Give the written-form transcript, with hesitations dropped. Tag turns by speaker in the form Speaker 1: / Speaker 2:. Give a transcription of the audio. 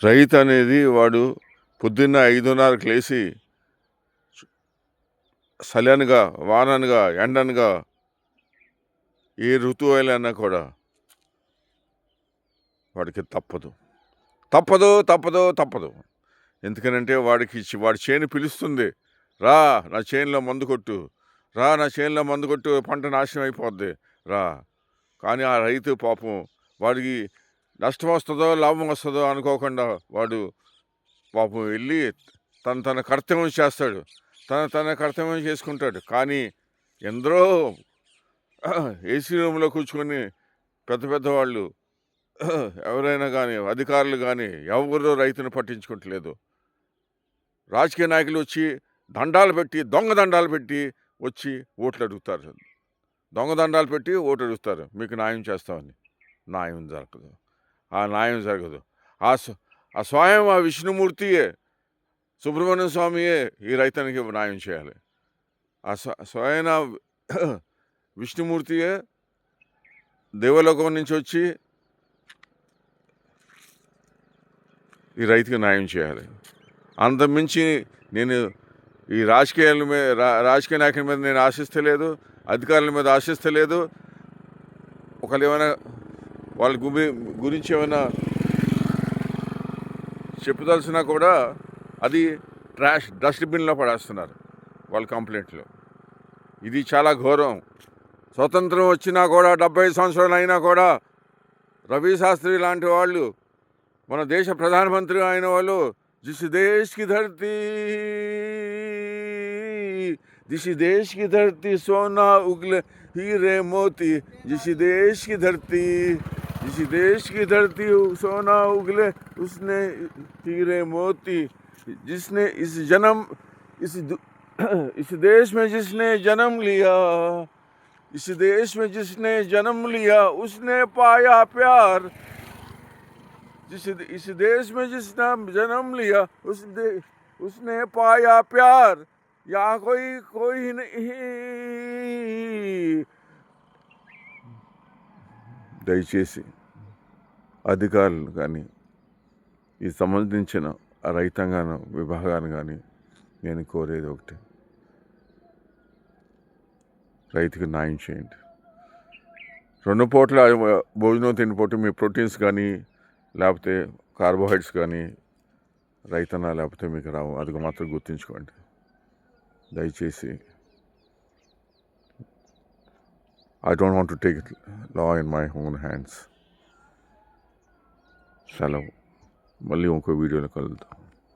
Speaker 1: రైతు అనేది వాడు పొద్దున్న 5:30కి లేచి చలనగా, వాననగా, ఎండనగా ఏ ఋతువైనా కూడా వాడికి తప్పదు. ఎందుకనంటే వాడి చేను పిలుస్తుంది, రా నా చేనులో మందు కొట్టు, పంట నాశనం అయిపోద్ది, రా. కానీ ఆ రైతు పాపం వాడికి నష్టం వస్తుందో లాభం వస్తుందో అనుకోకుండా వాడు పాపం వెళ్ళి తన కర్తవ్యం చేస్తాడు, తన కర్తవ్యం చేసుకుంటాడు. కానీ ఎందరో ఏసీ రూమ్లో కూర్చుకొని పెద్ద వాళ్ళు ఎవరైనా కానీ, అధికారులు కానీ ఎవరో రైతును పట్టించుకోవట్లేదు. రాజకీయ నాయకులు వచ్చి దొంగ దండాలు పెట్టి వచ్చి ఓట్లు అడుగుతారు. మీకు న్యాయం చేస్తామని. న్యాయం జరగదు. ఆ స్వయం ఆ విష్ణుమూర్తియే, సుబ్రహ్మణ్య స్వామియే ఈ రైతానికి న్యాయం చేయాలి. ఆ స్వయం విష్ణుమూర్తియే దేవలోకం నుంచి వచ్చి ఈ రైతుకి న్యాయం చేయాలి. అంతమించి నేను ఈ రాజకీయ నాయకుల మీద నేను ఆశిస్తలేదు, అధికారుల మీద ఆశిస్తలేదు. ఒకళ్ళు ఏమైనా వాళ్ళ గురించి ఏమైనా చెప్పదలసినా కూడా అది డస్ట్బిన్లో పడేస్తున్నారు వాళ్ళ కంప్లైంట్లు. ఇది చాలా ఘోరం. స్వతంత్రం వచ్చినా కూడా 70 సంవత్సరాలు అయినా కూడా రవి శాస్త్రి లాంటి వాళ్ళు, మన దేశ ప్రధానమంత్రి అయిన వాళ్ళు, जिस देश की धरती सोना उगले हीरे मोती, जिस देश की धरती सोना उगले उसने हीरे मोती, जिसने इस देश में जिसने जन्म लिया उसने पाया प्यार। इस देश में जिसने जन्म लिया उसने पाया प्यार। यहाँ कोई नहीं। దయచేసి అధికారులు కానీ, ఈ సంబంధించిన రైతాంగ విభాగాన్ని కానీ నేను కోరేది ఒకటి, రైతుకి న్యాయం చేయండి. 2 పూట్ల భోజనం తినిపోతే మీ ప్రోటీన్స్ కానీ, లేకపోతే కార్బోహైడ్రేట్స్ కానీ రైతన్నా లేకపోతే మీకు రావు. అది మాత్రం గుర్తుంచుకోండి దయచేసి. I don't want to take law in my own hands. సెలవు. మళ్ళీ ఇంకో వీడియోలో కలుద్దాం.